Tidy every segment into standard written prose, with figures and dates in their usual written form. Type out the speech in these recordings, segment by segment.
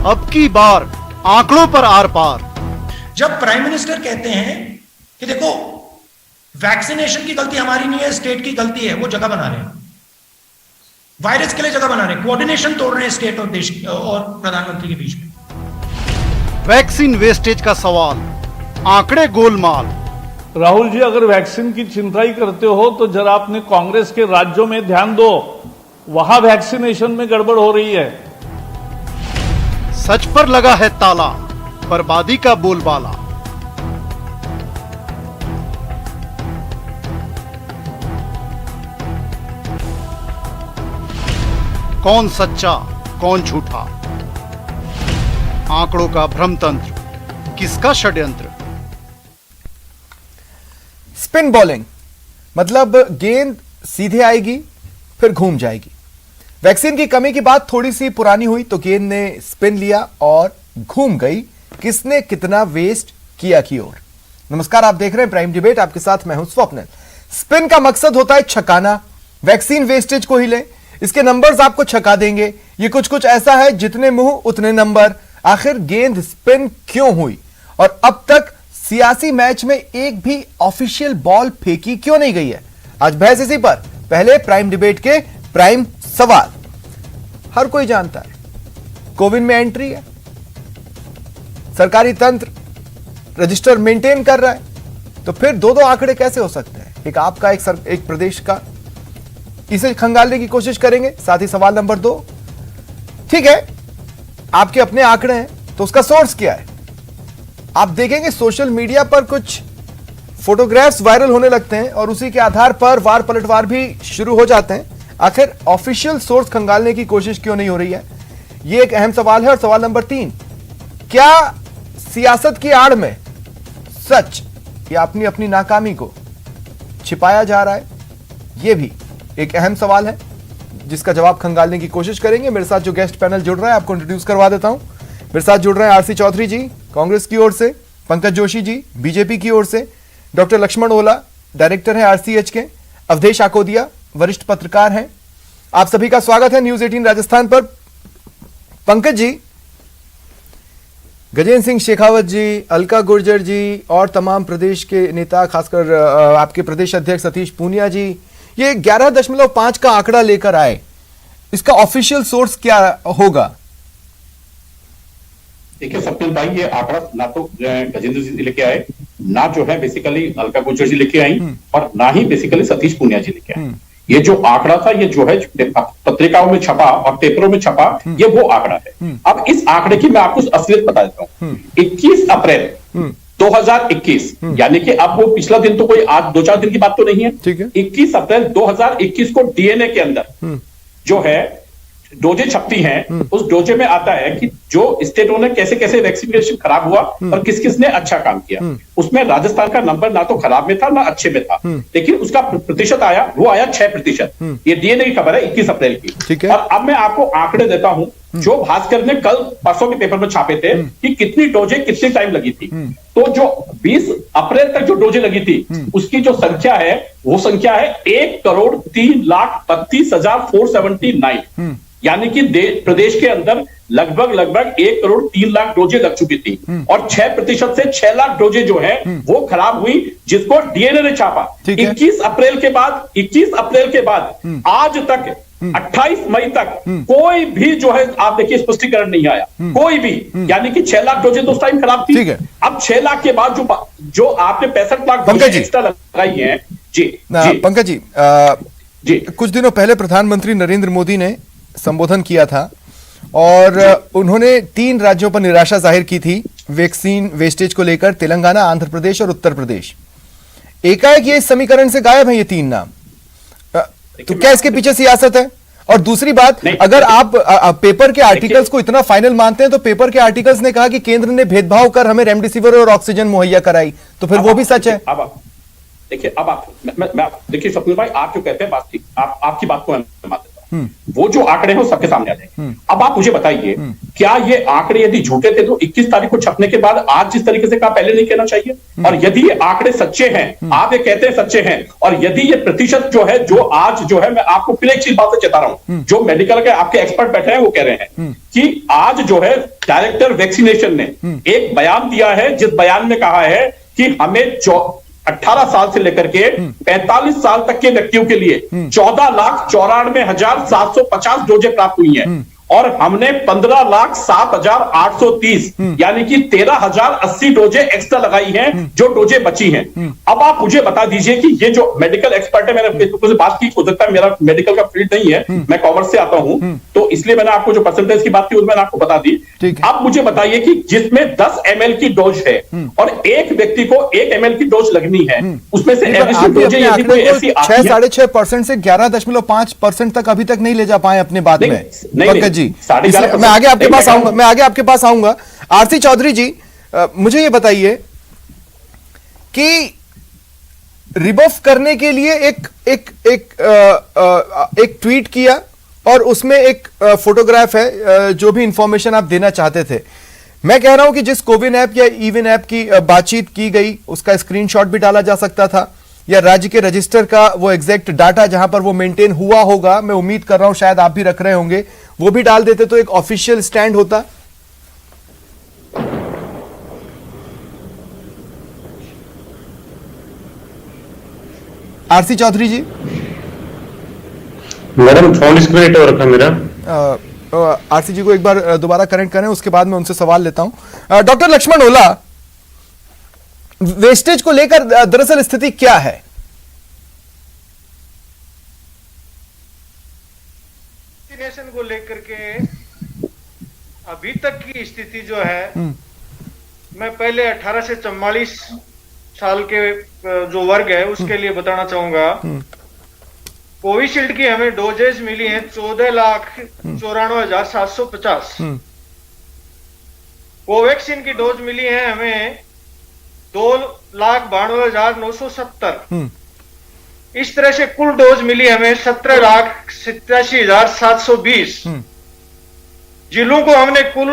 अब की बार आंकड़ों पर आर पार। जब प्राइम मिनिस्टर कहते हैं कि देखो वैक्सीनेशन की गलती हमारी नहीं है, स्टेट की गलती है, वो जगह बना रहे हैं, वायरस के लिए जगह बना रहे हैं, कोऑर्डिनेशन तोड़ रहे हैं स्टेट और देश और प्रधानमंत्री के बीच में। वैक्सीन वेस्टेज का सवाल, आंकड़े गोलमाल। राहुल जी, अगर वैक्सीन की चिंता ही करते हो तो जरा अपने कांग्रेस के राज्यों में ध्यान दो, वहां वैक्सीनेशन में गड़बड़ हो रही है। सच पर लगा है ताला, बर्बादी का बोलबाला। कौन सच्चा कौन झूठा, आंकड़ों का भ्रमतंत्र, किसका षड्यंत्र। स्पिन बॉलिंग मतलब गेंद सीधे आएगी फिर घूम जाएगी। वैक्सीन की कमी की बात थोड़ी सी पुरानी हुई तो गेंद ने स्पिन लिया और घूम गई, किसने कितना वेस्ट किया की ओर। नमस्कार, आप देख रहे हैं प्राइम डिबेट, आपके साथ मैं हूं स्वप्निल। स्पिन का मकसद होता है छकाना, वैक्सीन वेस्टेज को ही लें, इसके नंबर्स आपको छका देंगे। ये कुछ ऐसा है, जितने मुंह उतने नंबर। आखिर गेंद स्पिन क्यों हुई और अब तक सियासी मैच में एक भी ऑफिशियल बॉल फेंकी क्यों नहीं गई है? आज बहस इसी पर। पहले प्राइम डिबेट के प्राइम सवाल। हर कोई जानता है कोविन में एंट्री है, सरकारी तंत्र रजिस्टर मेंटेन कर रहा है, तो फिर दो आंकड़े कैसे हो सकते हैं? एक आपका, एक प्रदेश का। इसे खंगालने की कोशिश करेंगे। साथ ही सवाल नंबर 2, ठीक है आपके अपने आंकड़े हैं तो उसका सोर्स क्या है? आप देखेंगे सोशल मीडिया पर कुछ फोटोग्राफ्स वायरल होने लगते हैं और उसी के आधार पर वार पलटवार भी शुरू हो जाते हैं। आखिर ऑफिशियल सोर्स खंगालने की कोशिश क्यों नहीं हो रही है? यह एक अहम सवाल है। और सवाल नंबर 3, क्या सियासत की आड़ में सच या अपनी अपनी नाकामी को छिपाया जा रहा है? यह भी एक अहम सवाल है जिसका जवाब खंगालने की कोशिश करेंगे। मेरे साथ जो गेस्ट पैनल जुड़ रहा है आपको इंट्रोड्यूस करवा देता हूं। मेरे साथ जुड़ रहे हैं आरसी चौधरी जी कांग्रेस की ओर से, पंकज जोशी जी बीजेपी की ओर से, डॉक्टर लक्ष्मण ओला डायरेक्टर हैं आरसीएच के, अवधेश आकोदिया वरिष्ठ पत्रकार हैं। आप सभी का स्वागत है न्यूज 18 राजस्थान पर। पंकज जी, गजेंद्र सिंह शेखावत जी, अलका गुर्जर जी और तमाम प्रदेश के नेता, खासकर आपके प्रदेश अध्यक्ष सतीश पूनिया जी, ये 11.5 का आंकड़ा लेकर आए, इसका ऑफिशियल सोर्स क्या होगा? देखिए स्वप्निल भाई, ये आंकड़ा ना तो गजेंद्र जी लेके आए, ना जो है बेसिकली अलका गुर्जर जी लेके आई, और ना ही बेसिकली सतीश पूनिया जी लेके आए। ये जो आंकड़ा था, ये जो है पत्रिकाओं में छपा और पेपरों में छपा, ये वो आंकड़ा है। अब इस आंकड़े की मैं आपको असलियत बता देता हूँ। 21 अप्रैल 2021, यानी कि अब वो पिछला दिन तो कोई आज 2-4 दिन की बात तो नहीं है। 21 अप्रैल 2021 को डीएनए के अंदर जो है डोजे छपती हैं, उस डोजे में आता है कि जो स्टेटों ने कैसे कैसे वैक्सीनेशन खराब हुआ और किस किस ने अच्छा काम किया। उसमें राजस्थान का नंबर ना तो खराब में था ना अच्छे में था, लेकिन उसका प्रतिशत आया, वो आया 6%। ये डीएनए की खबर है 21 अप्रैल की। और अब मैं आपको आंकड़े देता हूं जो भास्कर ने कल परसों के पेपर में छापे थे कि कितनी डोजे कितनी टाइम लगी थी। तो जो 20 अप्रैल तक जो डोजे लगी थी उसकी जो संख्या है वो संख्या है 1,03,32,479, यानी कि प्रदेश के अंदर लगभग 1,03,00,000 डोजे लग चुकी थी। और 6% से 6 लाख डोजे जो है वो खराब हुई, जिसको डीएनए ने छापा। 21 अप्रैल के बाद आज तक 28 मई तक कोई भी जो है आप देखिए स्पष्टीकरण नहीं आया, कोई भी, यानी कि 6 लाख डोजे तो उस टाइम खराब थी। अब 6 लाख के बाद जो आपने 65 लाख डोजे एक्स्ट्रा लगाई है। जी पंकज जी, कुछ दिनों पहले प्रधानमंत्री नरेंद्र मोदी ने संबोधन किया था और उन्होंने 3 राज्यों पर निराशा जाहिर की थी वैक्सीन वेस्टेज को लेकर, तेलंगाना, आंध्र प्रदेश और उत्तर प्रदेश। एकाएक ये इस समीकरण से गायब है ये 3 नाम, तो क्या इसके पीछे सियासत है? और दूसरी बात, अगर आप पेपर के आर्टिकल्स को इतना फाइनल मानते हैं तो पेपर के आर्टिकल्स ने कहा कि केंद्र ने भेदभाव कर हमें रेमडेसिविर और ऑक्सीजन मुहैया कराई, तो फिर वो भी सच है? देखिए, अब आप देखिए स्वप्निल भाई, आप जो कहते हैं बात ठीक, आपकी बात को मैं मान देता हूं, वो जो आंकड़े हैं वो सबके सामने आ जाएंगे। अब आप मुझे बताइए, क्या ये आंकड़े यदि झूठे थे तो 21 तारीख को छपने के बाद आज जिस तरीके से कहा पहले नहीं कहना चाहिए? और यदि ये आंकड़े सच्चे हैं, आप ये कहते हैं सच्चे हैं, और यदि ये प्रतिशत जो है, जो आज जो है, मैं आपको फिर एक चीज बात से चेता रहा हूं, जो मेडिकल के आपके एक्सपर्ट बैठे हैं वो कह रहे हैं कि आज जो है डायरेक्टर वैक्सीनेशन ने एक बयान दिया है, जिस बयान में कहा है कि हमें 18 साल से लेकर के 45 साल तक के व्यक्तियों के लिए 14,94,750 डोजें प्राप्त हुई हैं, और हमने 15,07,830 यानी कि 13,080 डोजें एक्स्ट्रा लगाई हैं, जो डोजें बची हैं। अब आप मुझे बता दीजिए कि ये जो मेडिकल एक्सपर्ट है, मैंने फेसबुक से बात की, हो सकता है मेरा मेडिकल का फील्ड नहीं है, मैं कॉमर्स से आता हूं, तो इसलिए मैंने आपको जो परसेंटेज की बात की मैंने आपको बता दी। अब मुझे बताइए कि जिसमें 10 ml की डोज है और एक व्यक्ति को 1 ml की डोज लगनी है, उसमें से एवरेज डोजें यदि कोई ऐसी 6-6.5% से 11.5% तक अभी तक नहीं ले जा पाए अपनी बात में। नहीं, जी, मैं आगे आपके पास आऊंगा। आरसी चौधरी जी, मुझे ये बताइए कि रिबफ करने के लिए एक ट्वीट किया और उसमें एक फोटोग्राफ है, जो भी इंफॉर्मेशन आप देना चाहते थे। मैं कह रहा हूं कि जिस कोविन ऐप या इविन ऐप की बातचीत की गई, उसका स्क्रीनशॉट भी डाला जा सकता था, या राज्य के रजिस्टर का वो एग्जैक्ट डाटा जहां पर वो मेंटेन हुआ होगा, मैं उम्मीद कर रहा हूं शायद आप भी रख रहे होंगे, वो भी डाल देते तो एक ऑफिशियल स्टैंड होता। आरसी चौधरी जी, मैडम फोन स्क्रीन हो रखा मेरा। आरसी जी को एक बार दोबारा कनेक्ट करें, उसके बाद मैं उनसे सवाल लेता हूं। डॉक्टर लक्ष्मण ओला, वेस्टेज को लेकर दरअसल स्थिति क्या है? वैक्सीनेशन को लेकर के अभी तक की स्थिति जो है, मैं पहले 18 से 44 साल के जो वर्ग है उसके लिए बताना चाहूंगा। कोविशील्ड की हमें डोजेज मिली है 14,94,750। कोवैक्सीन की डोज मिली है हमें 2,92,970। इस तरह से कुल डोज मिली हमें 17,87,720। जिलों को हमने कुल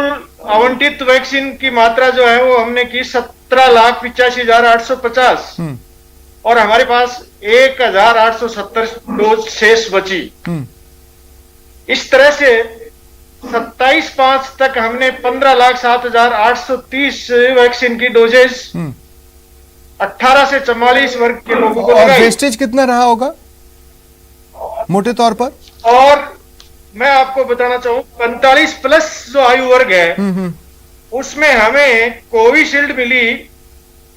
आवंटित वैक्सीन की मात्रा जो है वो हमने की 17,85,850, और हमारे पास 1,870 डोज शेष बची। इस तरह से 27/5 तक हमने 15,07,830 वैक्सीन की डोजेज 18 से 44 वर्ग के लोगों को लगाई। वेस्टेज कितना रहा होगा मोटे तौर पर? और मैं आपको बताना चाहूं 45 प्लस जो आयु वर्ग है, उसमें हमें कोविशील्ड मिली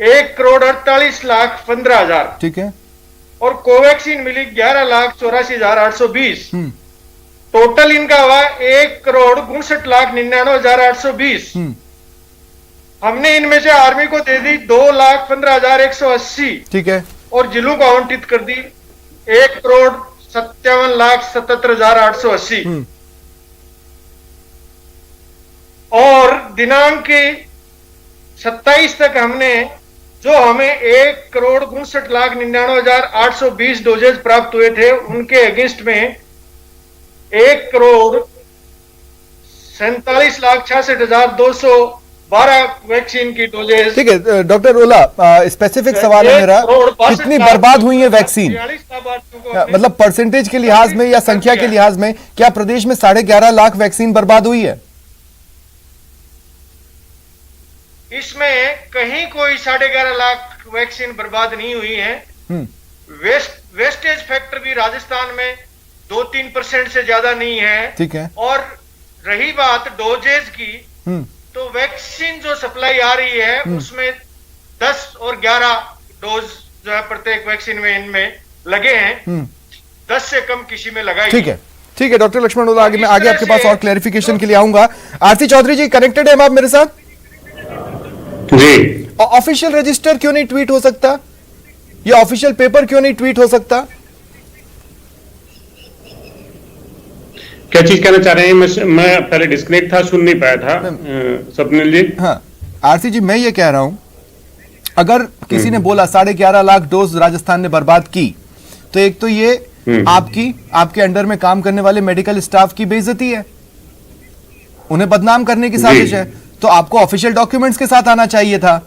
1,48,15,000। ठीक है। और कोवैक्सीन मिली 11,84,820। टोटल इनका हुआ 1,62,99,820। हमने इनमें से आर्मी को दे दी 2,15,180। ठीक है। और जिलों को आवंटित कर दी 1,57,77,880। और दिनांक की 27 तक हमने जो हमें 1,62,99,820 डोजेज प्राप्त हुए थे, उनके अगेंस्ट में 1,47,66,212 वैक्सीन की डोजेज। ठीक है डॉक्टर ओला, स्पेसिफिक सवाल है मेरा, कितनी बर्बाद हुई है वैक्सीन? मतलब परसेंटेज के लिहाज में या संख्या के लिहाज में, क्या प्रदेश में 11.5 लाख वैक्सीन बर्बाद हुई है? इसमें कहीं कोई 11.5 लाख वैक्सीन बर्बाद नहीं हुई है। वेस्टेज फैक्टर भी राजस्थान में 2-3% से ज्यादा नहीं है। ठीक है। और रही बात डोजेज की, तो वैक्सीन जो सप्लाई आ रही है उसमें 10 और 11 डोज जो है प्रत्येक वैक्सीन में इनमें लगे हैं। 10 से कम किसी में लगाई। ठीक है, ठीक है डॉक्टर लक्ष्मण ओला, मैं आगे आपके पास और क्लैरिफिकेशन के लिए आऊंगा। आरसी चौधरी जी कनेक्टेड है आप मेरे साथ? जी। ऑफिशियल रजिस्टर क्यों नहीं ट्वीट हो सकता, या ऑफिशियल पेपर क्यों नहीं ट्वीट हो सकता? क्या चीज कहना चाह रहे हैं? मैं पहले डिस्कनेक्ट था, सुन नहीं पाया था स्वप्निल जी। हाँ आरसी जी, मैं ये कह रहा हूं, अगर किसी ने बोला 11.5 लाख डोज राजस्थान ने बर्बाद की, तो एक तो ये आपके अंडर में काम करने वाले मेडिकल स्टाफ की बेइज्जती है, उन्हें बदनाम करने की साजिश है। तो आपको ऑफिशियल डॉक्यूमेंट्स के साथ आना चाहिए था।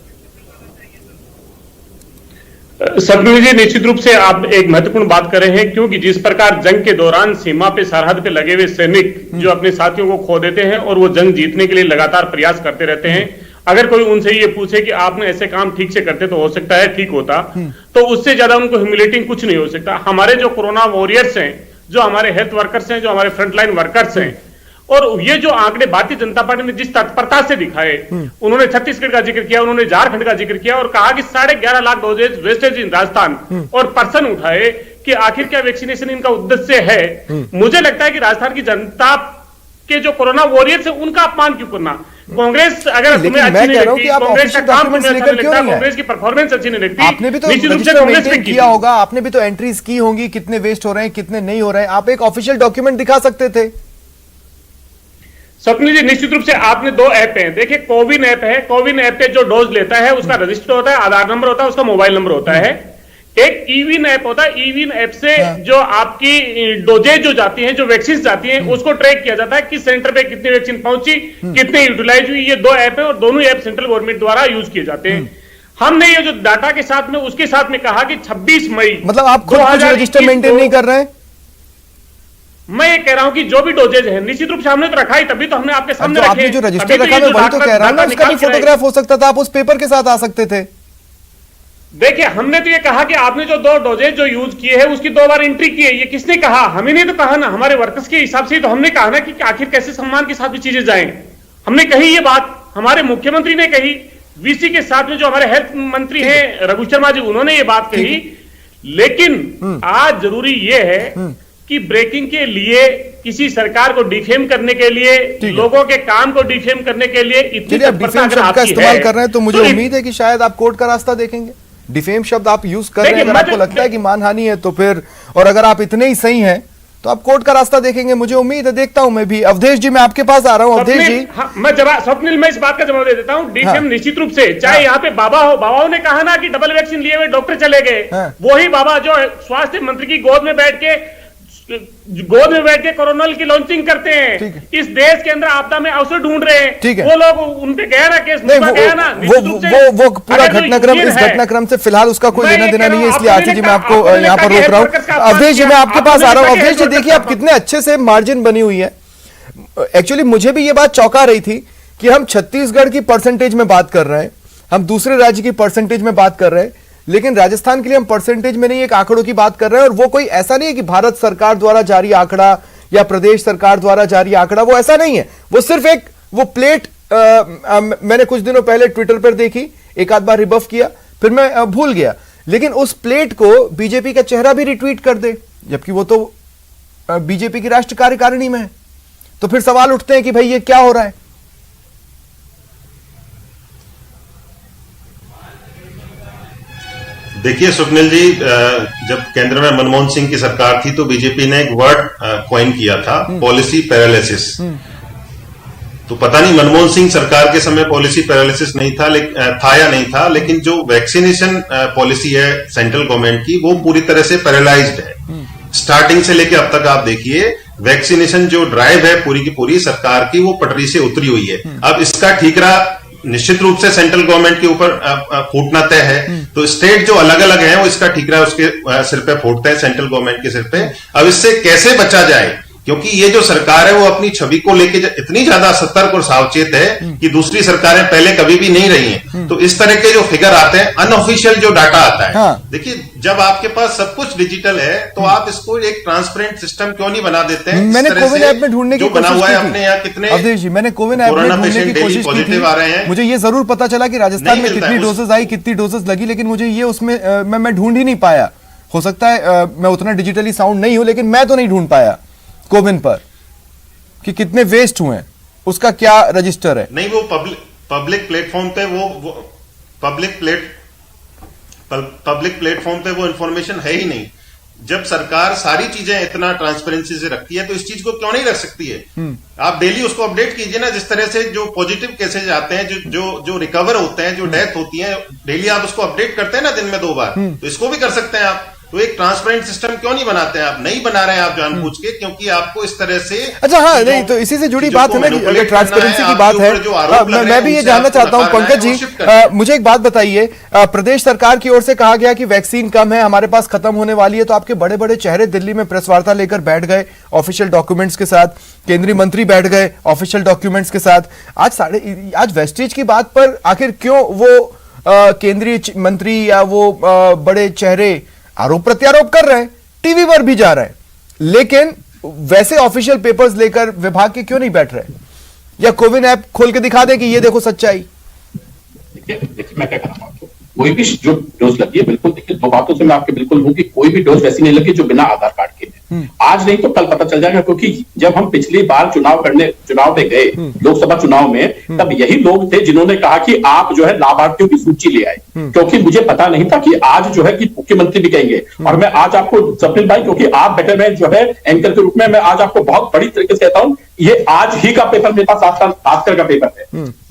स्वप्निल जी, निश्चित रूप से आप एक महत्वपूर्ण बात कर रहे हैं, क्योंकि जिस प्रकार जंग के दौरान सीमा पे सरहद पे लगे हुए सैनिक जो अपने साथियों को खो देते हैं और वो जंग जीतने के लिए लगातार प्रयास करते रहते हैं, अगर कोई उनसे ये पूछे कि आपने ऐसे काम ठीक से करते तो हो सकता है ठीक होता, तो उससे ज्यादा उनको ह्यूमिलेटिंग कुछ नहीं हो सकता। हमारे जो कोरोना वॉरियर्स हैं, जो हमारे हेल्थ वर्कर्स हैं, जो हमारे फ्रंटलाइन वर्कर्स हैं, और ये जो आंकड़े भारतीय जनता पार्टी ने जिस तत्परता से दिखाए, उन्होंने छत्तीसगढ़ का जिक्र किया, उन्होंने झारखंड का जिक्र किया और कहा कि 11.5 lakh doses wastage in Rajasthan, और पर्सन उठाए कि आखिर क्या वैक्सीनेशन इनका उद्देश्य है। मुझे लगता है कि राजस्थान की जनता के जो कोरोना वॉरियर्स है उनका अपमान क्यों करना। कांग्रेस अगर तुम्हें अच्छी नहीं लगती, कांग्रेस का काम तुम्हें अच्छा नहीं लगता, कांग्रेस की परफॉर्मेंस अच्छी नहीं लगती, आपने भी तो निश्चित रूप से कांग्रेस ने किया होगा, आपने भी तो एंट्रीज की होंगी, कितने वेस्ट हो रहे हैं कितने नहीं हो रहे हैं, आप एक ऑफिशियल डॉक्यूमेंट दिखा सकते थे। स्वप्निल जी, निश्चित रूप से आपने 2 ऐप हैं। देखिए, कोविन ऐप है, कोविन ऐप पे जो डोज लेता है उसका रजिस्टर होता है, आधार नंबर होता है, उसका मोबाइल नंबर होता है। एक ईविन ऐप होता है, ईविन ऐप से जो आपकी डोजेज जो जाती हैं, जो वैक्सीन जाती हैं, उसको ट्रैक किया जाता है कि सेंटर पे कितनी वैक्सीन पहुंची, कितने यूटिलाइज हुई। ये 2 ऐप है और दोनों ऐप सेंट्रल गवर्नमेंट द्वारा यूज किए जाते हैं। हमने ये जो डाटा के साथ में उसके साथ में कहा कि 26 मई, मतलब आप खुद कुछ रजिस्टर मेंटेन नहीं कर रहे हैं। मैं ये कह रहा हूं कि जो भी डोजेज है, निश्चित रूप से हमने तो रखा ही, तभी तो हमने आपके सामने रखे। आपने जो रजिस्टर रखा, मैं वही तो कह रहा हूं ना, उसका भी फोटोग्राफ हो सकता था, आप उस पेपर के साथ आ सकते थे। देखिए, हमने तो ये कहा कि आपने जो 2 डोजेज जो यूज किए हैं उसकी 2 बार एंट्री की है। ये किसने कहा? हमें नहीं तो कहा ना, हमारे वर्कर्स के हिसाब से तो हमने कहा ना कि आखिर कैसे सम्मान के साथ भी चीजें जाएं। हमने कही ये बात, हमारे मुख्यमंत्री ने कही, वीसी के साथ में जो हमारे हेल्थ मंत्री हैं रघु शर्मा जी, उन्होंने ये बात कही। लेकिन आज जरूरी ये है कि ब्रेकिंग के लिए, किसी सरकार को डिफेम करने के लिए, लोगों के काम को डिफेम करने के लिए इतनी डिफेम शब्द का इस्तेमाल कर रहे हैं, तो मुझे उम्मीद है कि शायद आप कोर्ट का रास्ता देखेंगे। डिफेम शब्द आप यूज कर रहे हैं, अगर आपको लगता है कि मानहानि है तो फिर, और अगर आप इतने ही सही हैं तो आप कोर्ट का रास्ता देखेंगे। मुझे उम्मीद है, देखता हूं मैं भी। अवधेश जी, मैं आपके पास आ रहा हूं। अवधेश जी, मैं स्वप्निल, मैं इस बात का जवाब दे देता हूं। डिफेम निश्चित रूप से, चाहे यहाँ पे बाबा हो, बाबाओं ने कहा ना कि डबल वैक्सीन लिए हुए डॉक्टर चले गए, वही बाबा जो स्वास्थ्य मंत्री की गोद में बैठ के कोरोनल की लॉन्चिंग करते हैं, इस देश के अंदर आपदा में अवसर ढूंढ रहे हैं, वो लोग उनपे गया ना केस, गया ना। वो पूरा घटनाक्रम, इस घटनाक्रम से फिलहाल उसका कोई लेना देना नहीं है, इसलिए आरती जी मैं आपको यहाँ पर रोक रहा हूँ। अवधेश जी, मैं आपके पास आ रहा हूँ। अवधेश जी, देखिए आप कितने अच्छे से मार्जिन बनी हुई है। एक्चुअली मुझे भी ये बात चौंका रही थी कि हम छत्तीसगढ़ की परसेंटेज में बात कर रहे हैं, हम दूसरे राज्य की परसेंटेज में बात कर रहे हैं, लेकिन राजस्थान के लिए हम परसेंटेज में नहीं, एक आंकड़ों की बात कर रहे हैं। और वो कोई ऐसा नहीं है कि भारत सरकार द्वारा जारी आंकड़ा या प्रदेश सरकार द्वारा जारी आंकड़ा, वो ऐसा नहीं है। वो सिर्फ एक वो प्लेट मैंने कुछ दिनों पहले ट्विटर पर देखी, एक आध बार रिबफ किया, फिर मैं भूल गया, लेकिन उस प्लेट को बीजेपी का चेहरा भी रिट्वीट कर दे, जबकि वो तो बीजेपी की राष्ट्रीय कार्यकारिणी में है। तो फिर सवाल उठते हैं कि भाई ये क्या हो रहा है। देखिए स्वप्निल जी, जब केंद्र में मनमोहन सिंह की सरकार थी तो बीजेपी ने एक वर्ड कॉइन किया था, पॉलिसी पैरालिसिस। तो पता नहीं मनमोहन सिंह सरकार के समय पॉलिसी पैरालिसिस नहीं था, था या नहीं था, लेकिन जो वैक्सीनेशन पॉलिसी है सेंट्रल गवर्नमेंट की, वो पूरी तरह से पैरालाइज्ड है। स्टार्टिंग से लेकर अब तक आप देखिए, वैक्सीनेशन जो ड्राइव है पूरी की पूरी सरकार की, वो पटरी से उतरी हुई है। अब इसका ठीकरा निश्चित रूप से सेंट्रल गवर्नमेंट के ऊपर फूटना तय है, तो स्टेट जो अलग अलग हैं वो इसका ठीकरा उसके सिर पे फूटते हैं, सेंट्रल गवर्नमेंट के सिर पे। अब इससे कैसे बचा जाए, क्योंकि ये जो सरकार है वो अपनी छवि को लेके इतनी ज्यादा सतर्क और सावचेत है कि दूसरी सरकारें पहले कभी भी नहीं रही हैं। तो इस तरह के जो फिगर आते हैं, अनऑफिशियल जो डाटा आता है, देखिए जब आपके पास सब कुछ डिजिटल है तो आप इसको एक ट्रांसपेरेंट सिस्टम क्यों नहीं बना देते हैं। मैंने कोविन ऐप में ढूंढने की कोशिश बना हुआ है अपने यहाँ कितने अवधेश जी, मैंने कोविन ऐप में ढूंढने की कोशिश की थी। मुझे ये जरूर पता चला कि राजस्थान में कितनी डोजेज आई, कितनी डोजेज लगी, लेकिन मुझे ये उसमें मैं ढूंढ ही नहीं पाया। हो सकता है मैं उतना डिजिटली साउंड नहीं हूं, लेकिन मैं तो नहीं ढूंढ पाया कोविन पर कि कितने वेस्ट हुए, उसका क्या रजिस्टर है। नहीं, वो पब्लिक प्लेटफॉर्म पे वो पब्लिक प्लेटफॉर्म पे वो इंफॉर्मेशन है ही नहीं। जब सरकार सारी चीजें इतना ट्रांसपेरेंसी से रखती है तो इस चीज को क्यों नहीं रख सकती है। आप डेली उसको अपडेट कीजिए ना, जिस तरह से जो पॉजिटिव केसेज आते हैं, जो रिकवर होते हैं, जो डेथ होती है, डेली आप उसको अपडेट करते हैं ना दिन में 2 बार, तो इसको भी कर सकते हैं आप। तो एक ट्रांसपेरेंट सिस्टम क्यों नहीं बनाते हैं आप? नहीं बना रहे हैं आप जानबूझ के, क्योंकि आपको इस तरह से अच्छा हाँ नहीं तो इसी से जुड़ी बात है ना कि अगर ट्रांसपेरेंसी की बात है, मैं भी ये जानना चाहता हूं पंकज जी, मुझे एक बात बताइए, प्रदेश सरकार की ओर से कहा गया कि वैक्सीन कम है, हमारे पास खत्म होने वाली है, तो आपके बड़े बड़े चेहरे दिल्ली में प्रेस वार्ता लेकर बैठ गए ऑफिशियल डॉक्यूमेंट्स के साथ, केंद्रीय मंत्री बैठ गए ऑफिशियल डॉक्यूमेंट्स के साथ। आज वेस्टेज की बात पर आखिर क्यों वो केंद्रीय मंत्री या वो बड़े चेहरे आरोप प्रत्यारोप कर रहे हैं, टीवी पर भी जा रहे हैं, लेकिन वैसे ऑफिशियल पेपर्स लेकर विभाग के क्यों नहीं बैठ रहे? या कोविन ऐप खोल के दिखा दे कि ये देखो सच्चाई। देखिए मैं क्या कहना चाहता हूँ, कोई भी जो डोज लगी है, बिल्कुल देखिए दो बातों से मैं आपके बिल्कुल हूं कि कोई भी डोज वैसी नहीं लगी जो बिना आधार कार्ड के है। आज नहीं तो कल पता चल जाएगा, क्योंकि जब हम पिछली बार चुनाव पे गए लोकसभा चुनाव में, तब यही लोग थे जिन्होंने कहा कि आप जो है लाभार्थियों की सूची ले आए, क्योंकि मुझे पता नहीं था कि आज जो है कि मुख्यमंत्री भी कहेंगे। और मैं आज आपको स्वप्निल भाई, क्योंकि आप बेटर में जो है एंकर के रूप में, मैं आज आपको बहुत बड़ी तरीके से कहता हूं, ये आज ही का पेपर मेरे पास आजकल का पेपर है।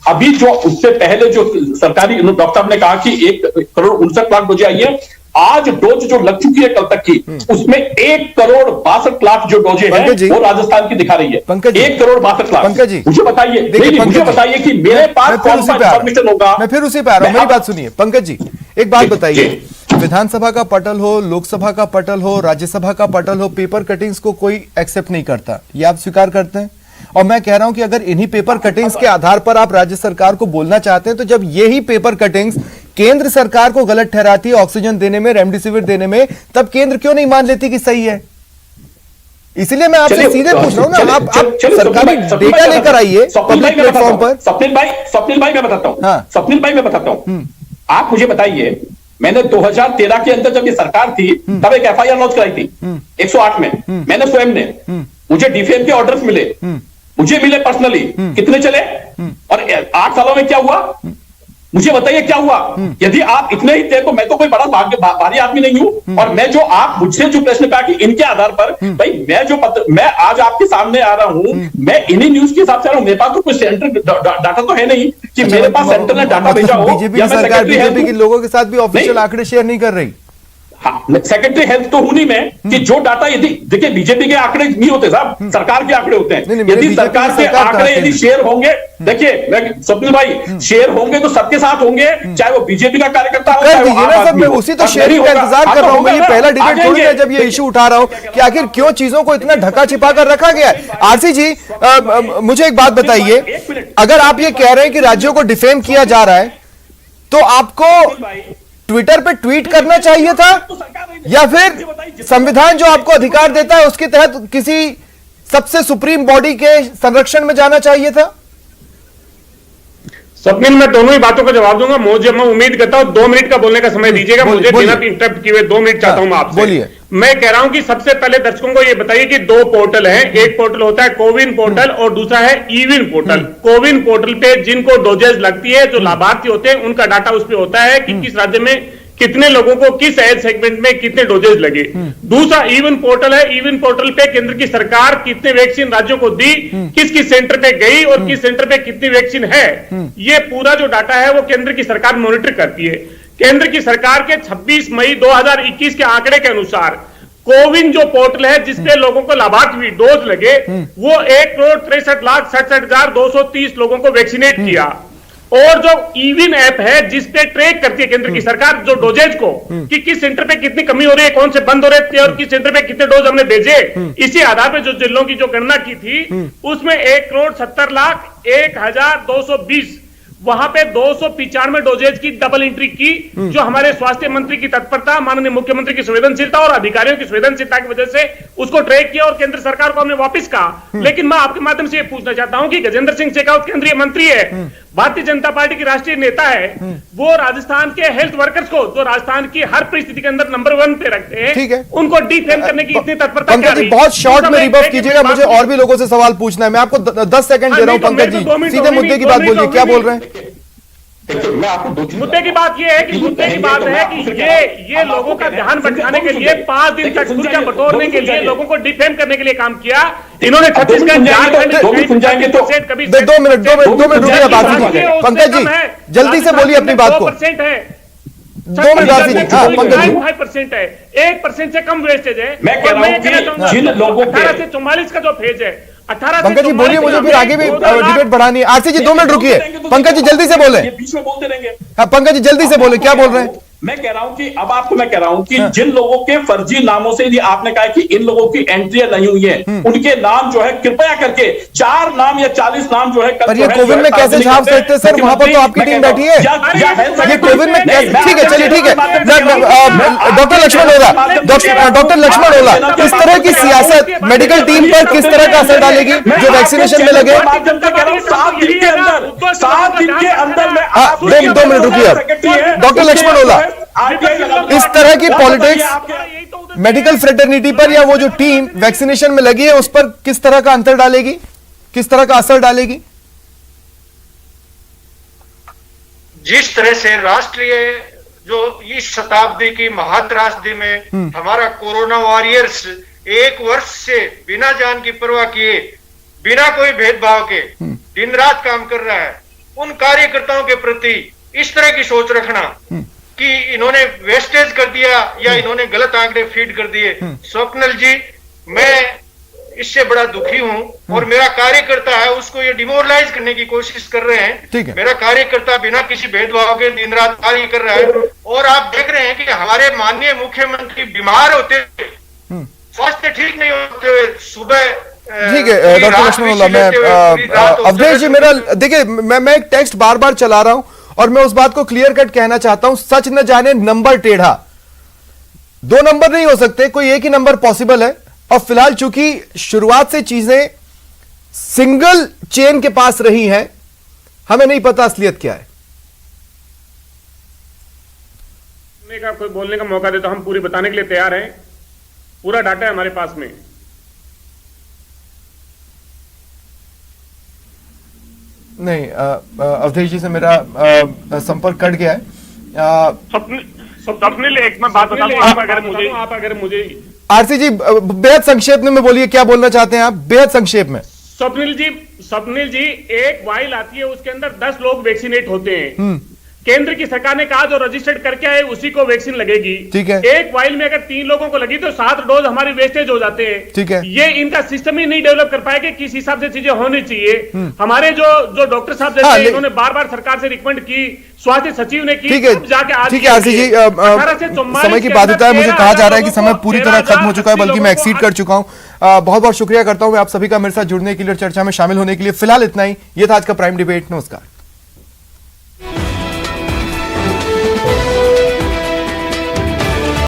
अभी जो उससे पहले जो सरकारी डॉक्टर साहब ने कहा कि 1,59,00,000 डोजें आई है, आज डोज जो लग चुकी है कल तक की, उसमें 1,62,00,000 जो डोजें हैं वो राजस्थान की दिखा रही है। 1,62,00,000। पंकज जी मुझे बताइए कि मेरे पास कौन सा इंफॉर्मेशन होगा। मैं फिर उसी पे आ रहा हूं, मेरी बात सुनिए पंकज जी, एक बात बताइए, विधानसभा का पटल हो, लोकसभा का पटल हो, राज्यसभा का पटल हो, पेपर कटिंग्स को कोई एक्सेप्ट नहीं करता, ये आप स्वीकार करते हैं? और मैं कह रहा हूं कि अगर इन्हीं पेपर कटिंग्स के आधार पर आप राज्य सरकार को बोलना चाहते हैं, तो जब यही पेपर कटिंग्स केंद्र सरकार को गलत ठहराती है ऑक्सीजन देने में, रेमडेसिविर देने में, तब केंद्र क्यों नहीं मान लेती कि सही है? इसीलिए मैं आपसे सीधे पूछ रहा हूं ना, आप सरकारी डेटा लेकर आइए पब्लिक प्लेटफॉर्म पर। स्वप्निल भाई मैं बताता हूं, स्वप्निल भाई मैं बताता हूं, आप मुझे बताइए, मैंने 2013 के अंदर जब ये सरकार थी तब एक एफआईआर लॉन्च कराई थी 108 में, मैंने स्वयं ने, मुझे डीफेम के ऑर्डर्स मिले, मुझे मिले पर्सनली, कितने चले और 8 सालों में क्या हुआ? मुझे बताइए क्या हुआ? यदि आप इतने ही थे तो मैं तो कोई बड़ा भारी आदमी नहीं हूं। और मैं जो आप मुझसे जो प्रश्न कहा कि इनके आधार पर, भाई मैं आज आपके सामने आ रहा हूं, मैं इन्हीं न्यूज के हिसाब से आ रहा हूं, मेरे पास तो कोई सेंटर डाटा तो है नहीं कि मेरे पास सेंटर ने डाटा भेजा हो। बीजेपी सरकार बीजेपी के लोगों के साथ भी ऑफिशियल आंकड़े शेयर नहीं कर रही। हाँ, सेक्रेटरी हेल्थ तो हूं नहीं मैं कि जो डाटा, यदि देखिए बीजेपी के आंकड़े नहीं होते साहब, सरकार के आंकड़े होते हैं। यदि सरकार के आंकड़े यदि शेयर होंगे, देखिए स्वप्निल भाई, शेयर होंगे तो सबके साथ होंगे, चाहे वो बीजेपी का कार्यकर्ता हो, चाहे वो मैं उसी तो शेयरिंग का इंतजार कर रहा हूं। मैं ये पहला डिबेट थोड़ी है जब ये इशू उठा रहा हूं कि आखिर क्यों चीजों को इतना ढका छिपा कर रखा गया है। आरसी जी मुझे एक बात बताइए, अगर आप ये कह रहे हैं कि राज्यों को डिफेम किया जा रहा है, तो आपको ट्विटर पे ट्वीट करना चाहिए था, या फिर संविधान जो आपको अधिकार देता है उसके तहत किसी सबसे सुप्रीम बॉडी के संरक्षण में जाना चाहिए था? स्वप्निल, मैं दोनों ही बातों का जवाब दूंगा। मुझे मैं उम्मीद करता हूं 2 मिनट का बोलने का समय दीजिएगा मुझे, बिना इंटरप्ट किए 2 मिनट चाहता हूं मैं आपसे। बोलिए। मैं कह रहा हूं कि सबसे पहले दर्शकों को यह बताइए कि 2 पोर्टल हैं, एक पोर्टल होता है कोविन पोर्टल और दूसरा है ईविन पोर्टल। कोविन पोर्टल पे जिनको डोजेज लगती है, जो लाभार्थी होते हैं, उनका डाटा उस पर होता है कि किस राज्य में कितने लोगों को किस एज सेगमेंट में कितने डोजेज लगे। दूसरा ईविन पोर्टल है, ईविन पोर्टल पे केंद्र की सरकार कितने वैक्सीन राज्यों को दी, किस किस सेंटर पे गई और किस सेंटर पे कितनी वैक्सीन है, ये पूरा जो डाटा है वो केंद्र की सरकार मॉनिटर करती है। केंद्र की सरकार के 26 मई 2021 के आंकड़े के अनुसार कोविन जो पोर्टल है जिसपे लोगों को लाभार्थी डोज लगे, वो 1,63,67,230 लोगों को वैक्सीनेट किया। और जो ईविन ऐप है जिसपे ट्रैक करती है केंद्र की सरकार जो डोजेज को, कि किस सेंटर पे कितनी कमी हो रही है, कौन से बंद हो रहे थे और किस सेंटर पे कितने डोज हमने भेजे, इसी आधार पे जो जिलों की जो गणना की थी उसमें 1,70,01,220 वहां पे 295 डोजेज की डबल एंट्री की, जो हमारे स्वास्थ्य मंत्री की तत्परता, माननीय मुख्यमंत्री की संवेदनशीलता और अधिकारियों की संवेदनशीलता की वजह से उसको ट्रैक किया और केंद्र सरकार को हमने वापस कहा। लेकिन मैं आपके माध्यम से ये पूछना चाहता हूं कि गजेंद्र सिंह शेखावत केंद्रीय मंत्री है, भारतीय जनता पार्टी की राष्ट्रीय नेता है, वो राजस्थान के हेल्थ वर्कर्स को, जो राजस्थान की हर परिस्थिति के अंदर नंबर 1 पे रखते हैं, ठीक है, उनको डिफेम करने की इतनी तत्परता क्या रही? बहुत शॉर्ट में रिबफ कीजिएगा, मुझे और भी लोगों से सवाल पूछना है। मैं आपको 10 सेकंड दे रहा हूं पंकज जी, सीधे मुद्दे की बात बोलिए, क्या बोल रहे हैं? मुद्दे की बात यह है कि मुद्दे की बात है कि ये लोगों का ध्यान भटकाने के लिए 5 दिन तक खुर्सियां बटोरने के लिए लोगों को डिफेम करने के लिए काम किया इन्होंने। छत्तीसगढ़, झारखंड, कभी 2 मिनट रुकिए बात कीजिए। पंकज जी जल्दी से बोलिए अपनी बात को। 2 मिनट आरसी जी, हाँ पंकज जी। 5% है, 1% से कम वेस्टेज है। मैं कह रहा हूं कि जिन लोगों के 18 से 44 का जो फेज है, 18 पंकज जी बोलिए, मुझे फिर आगे भी डिबेट बढ़ानी है। आरसी जी 2 मिनट रुकिए, पंकज जी जल्दी से बोले। बीच में बोलते रहेंगे। हाँ पंकज जी जल्दी से बोले, क्या बोल रहे हैं? मैं कह रहा हूं कि अब आपको मैं कह रहा हूं कि जिन लोगों के फर्जी नामों से, यदि आपने कहा कि इन लोगों की एंट्रियां नहीं हुई है, उनके नाम जो है कृपया करके 4 नाम या 40 नाम जो है, पर ये कोविड में कैसे छाप सकते हैं सर? वहां पर तो आपकी टीम बैठी है। ये कोविड में कैसे? ठीक है, चलिए ठीक है। डॉक्टर लक्ष्मण ओला, डॉक्टर लक्ष्मण ओला, इस तरह की सियासत मेडिकल टीम पर किस तरह का असर डालेगी जो वैक्सीनेशन में लगे? 7 दिन के अंदर 2 मिनट रुकिए। डॉक्टर लक्ष्मण ओला, इस तरह की पॉलिटिक्स मेडिकल फ्रेटर्निटी पर या वो जो टीम वैक्सीनेशन में लगी है उस पर किस तरह का अंतर डालेगी, किस तरह का असर डालेगी? जिस तरह से राष्ट्रीय जो इस शताब्दी की महात्रासदी में हमारा कोरोना वॉरियर्स 1 वर्ष से बिना जान की परवाह किए, बिना कोई भेदभाव के दिन रात काम कर रहा है, उन कार्यकर्ताओं के प्रति इस तरह की सोच रखना कि इन्होंने वेस्टेज कर दिया या इन्होंने गलत आंकड़े फीड कर दिए। स्वप्निल जी, मैं इससे बड़ा दुखी हूं और मेरा कार्यकर्ता है उसको ये डिमोरलाइज करने की कोशिश कर रहे हैं। मेरा कार्यकर्ता बिना किसी भेदभाव के दिन रात कार्य कर रहा है और आप देख रहे हैं कि हमारे माननीय मुख्यमंत्री बीमार होते, स्वास्थ्य ठीक नहीं होते हुए सुबह। ठीक है डॉक्टर लक्ष्मण ओला, मैं अवधेश जी, मेरा देखिए मैं एक टेक्स्ट बार बार चला रहा हूं और मैं उस बात को क्लियर कट कहना चाहता हूं, सच न जाने नंबर टेढ़ा। 2 नंबर नहीं हो सकते, कोई एक ही नंबर पॉसिबल है। और फिलहाल चूंकि शुरुआत से चीजें सिंगल चेन के पास रही हैं, हमें नहीं पता असलियत क्या है। का कोई बोलने का मौका दे तो हम पूरी बताने के लिए तैयार हैं। पूरा डाटा है हमारे पास में। नहीं, अवधेश जी से मेरा संपर्क कट गया है। स्वप्निल, एक मैं बात बता दूं, आप अगर मुझे आरसी जी बेहद संक्षेप में बोलिए, क्या बोलना चाहते हैं आप, बेहद संक्षेप में। स्वप्निल जी, एक वाइल आती है, उसके अंदर 10 लोग वैक्सीनेट होते हैं। केंद्र की सरकार ने कहा जो रजिस्टर्ड करके आए उसी को वैक्सीन लगेगी। ठीक है। एक वाइल में अगर 3 लोगों को लगी तो 7 डोज हमारी वेस्टेज हो जाते हैं। ठीक है। ये इनका सिस्टम ही नहीं डेवलप कर पाएगा, किस हिसाब से चीजें होनी चाहिए। हमारे जो डॉक्टर साहब रहते हैं, इन्होंने बार बार सरकार से रिकमेंड की, स्वास्थ्य सचिव ने की। ठीक है, ठीक है आरसी जी, समय की बाध्यता है, मुझे कहा जा रहा है कि समय पूरी तरह खत्म हो चुका है, बल्कि मैं एक्सीड कर चुका हूं। बहुत बहुत शुक्रिया करता हूं मैं आप सभी का मेरे साथ जुड़ने के लिए और चर्चा में शामिल होने के लिए। फिलहाल इतना ही, यह था आज का प्राइम डिबेट। नमस्कार।